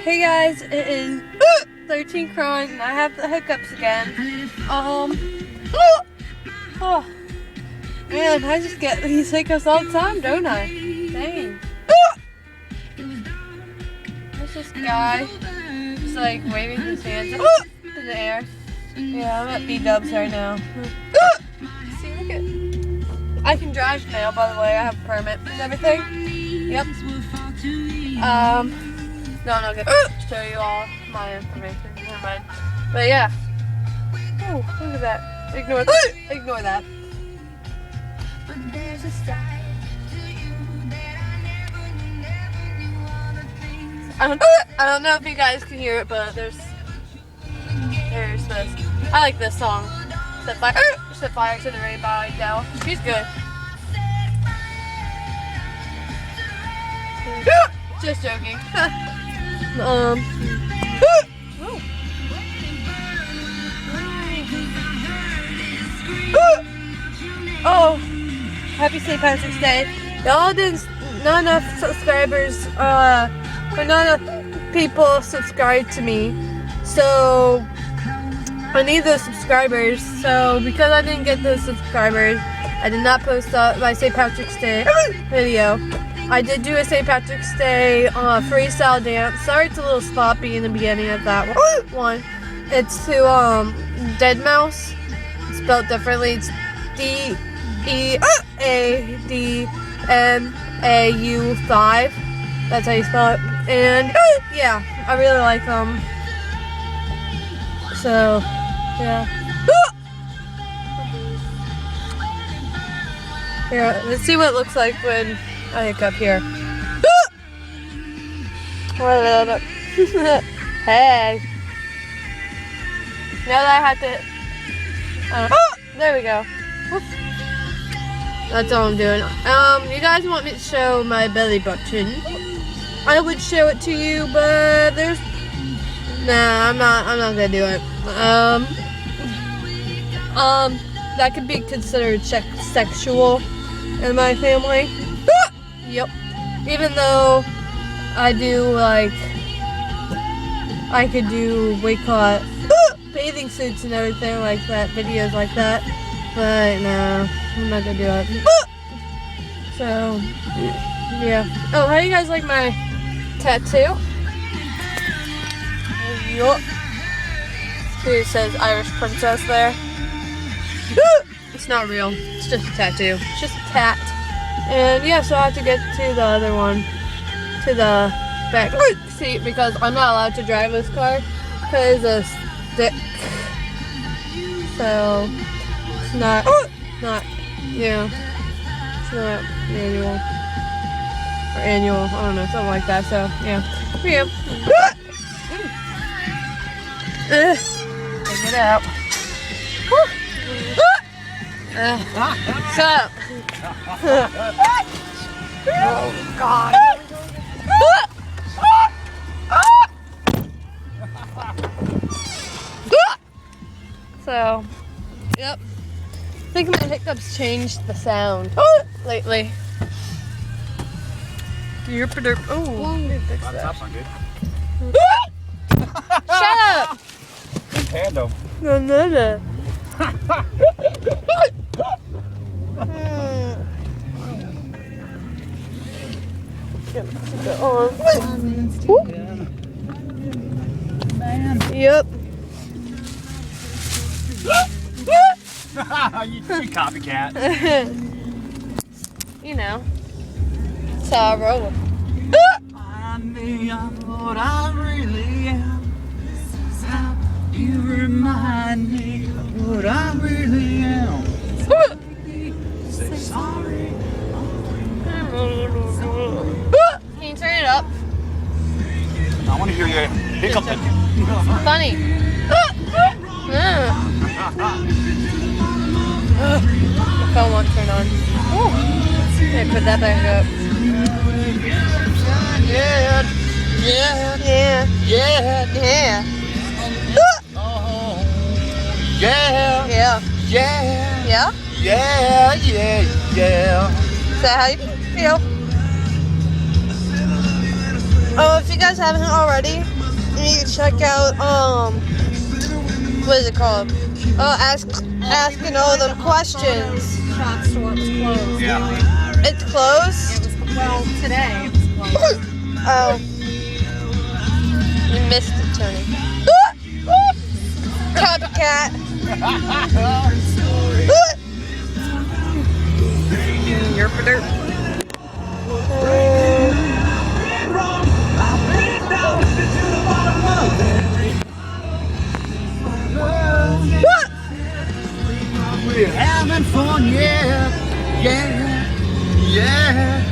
Hey guys, it is 13 Cron and I have the hiccups again. Oh man, I just get these hiccups all the time, don't I? Dang. There's this guy who's like waving his hands up in the air. Yeah, I'm at B-dubs right now. See, look at, I can drive now, by the way. I have a permit and everything. Yep. No, I'm not gonna show you all my information. Never mind. But yeah. Oh, look at that. Ignore that. I don't know if you guys can hear it, but there's this. I like this song. Set fire to the rain by Adele. She's good. Just joking. Oh, happy St. Patrick's Day. Y'all didn't, not enough subscribers, or not enough people subscribe to me. So, I need those subscribers. So, because I didn't get those subscribers, I did not post my St. Patrick's Day video. I did do a St. Patrick's Day freestyle dance. Sorry it's a little sloppy in the beginning of that one. It's to Deadmau5. It's spelled differently. It's DEADMAU5. That's how you spell it. And yeah, I really like them. So yeah. Here, let's see what it looks like when I hiccup here. Hey. Now that I have to... there we go. That's all I'm doing. You guys want me to show my belly button? I would show it to you, but there's... Nah, I'm not gonna do it. That could be considered sexual in my family. Yep. Even though I do like, I could do, we call it, bathing suits and everything like that, videos like that. But no, I'm not gonna do it. So, yeah. Oh, how do you guys like my tattoo? Yup. It says Irish Princess there. It's not real. It's just a tattoo. It's just a tat. And yeah, so I have to get to the other one, to the back seat, because I'm not allowed to drive this car because of stick. So it's not, yeah, it's not manual or annual. I don't know, something like that. So yeah, here we go. Take it out. What's up? Oh God. So, yep. I think my hiccups changed the sound lately. You're pretty. Oh, fix that. Shut up! Good handle. No. Yep. you copycat. You know. That's how I roll. I'm what I really am. This is how you remind me of what I really am. Say sorry. Can you turn it up? I want to hear you hiccuping. Funny. The phone won't turn on. Okay, put that back up. Yeah. Is that how you feel? Oh, if you guys haven't already, you need to check out what is it called? Asking all them questions. Shop store was closed. Yeah. It's closed. It was well today. It was closed. Oh, you missed it, Tony. Copycat. You're for dirt. We're having fun, yeah, yeah, yeah.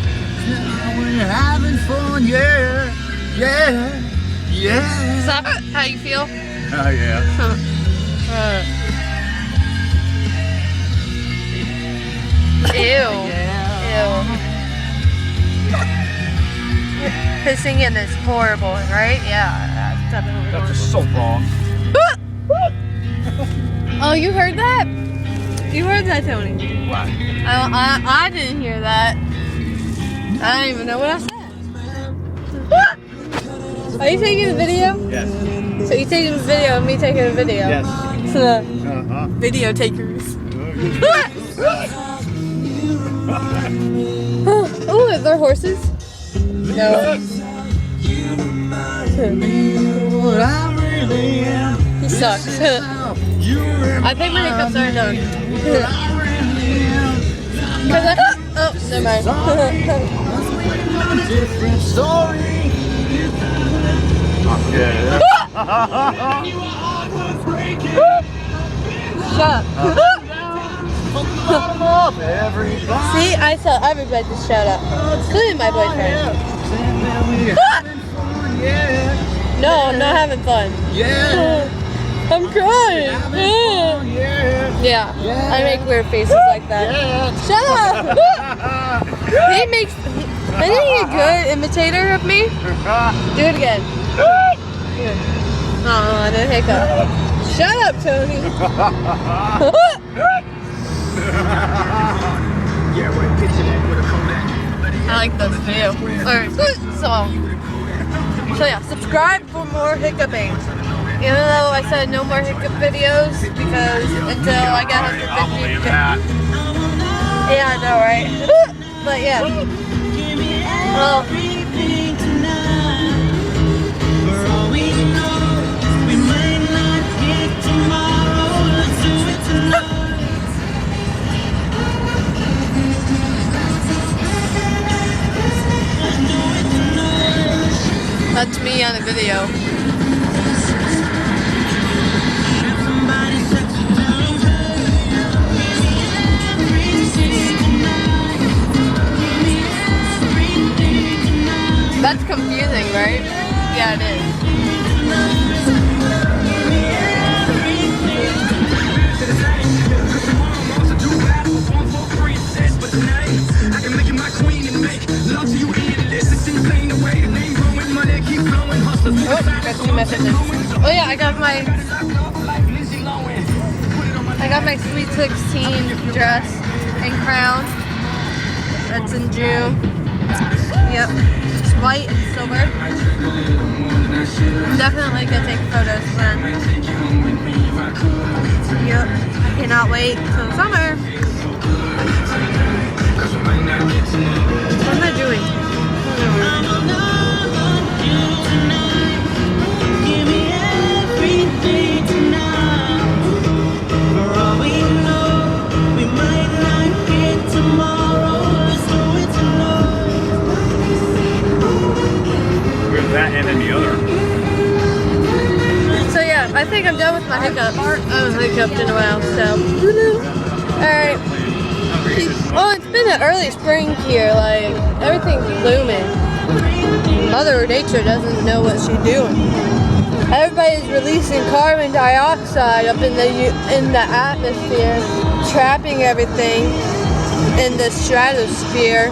We're having fun, yeah, yeah, yeah. Is that how you feel? Oh yeah. Ew. His singing is horrible, right? Yeah, that's definitely That's horrible. just so wrong. Oh, you heard that? You heard that, Tony? What? I didn't hear that. I don't even know what I said. Are you taking a video? Yes. So you taking a video of me taking a video? Yes. Uh-huh. Video takers. Oh, are there horses? No. What I really am. He sucks. I think my hiccups are done. Oh, never mind. Different story. Yeah. Shut up. Everybody. See, I tell everybody to shut up, including my boyfriend. Yeah. No, I'm not having fun. Yeah. I'm crying. Yeah. Yeah, I make weird faces like that. Shut up! He makes. Isn't he a good imitator of me? Do it again. Oh, I didn't hiccup. Shut up, Tony. I like this video. Or song. So yeah, subscribe for more hiccuping. Even though I said no more hiccup videos because until I get 150. Yeah, I know, right? But yeah. Well, that's me on a video. That's confusing, right? Yeah, it is. Oh, got 2 messages. Oh yeah, I got my Sweet 16 dress and crown. That's in June. Yep. It's white and silver. I'm definitely gonna take photos then. Yep. Cannot wait till summer. What am I doing? That and then the other. So yeah, I think I'm done with my hiccups. I haven't hiccuped in a while, so. Alright. Oh, it's been an early spring here, like, everything's blooming. Mother Nature doesn't know what she's doing. Everybody's releasing carbon dioxide up in the atmosphere, trapping everything in the stratosphere,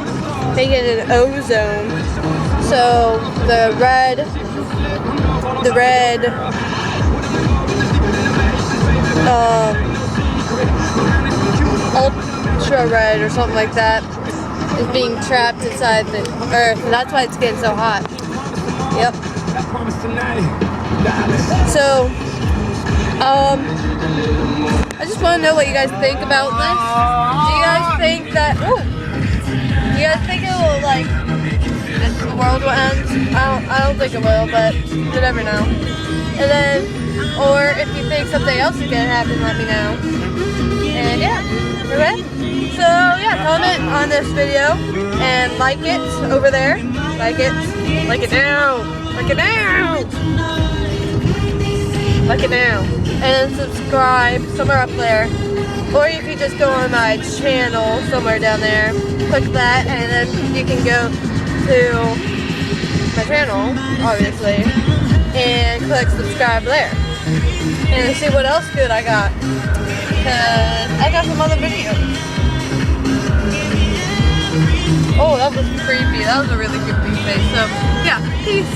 making it an ozone. So the red ultra red or something like that is being trapped inside the earth, and that's why it's getting so hot. Yep. So, I just want to know what you guys think about this. Do you guys think that? Ooh, do you guys think it will like the world will end? I don't think it will, but you never know. And then, or if you think something else is gonna happen, let me know. And yeah, okay. So yeah, comment on this video and like it over there. Like it now, like it now, like it now, and subscribe somewhere up there. Or you can just go on my channel somewhere down there, click that, and then you can go to my channel, obviously, and click subscribe there. And see what else good I got. Cause I got some other videos. Oh, that was creepy. That was a really creepy face. So, yeah, peace.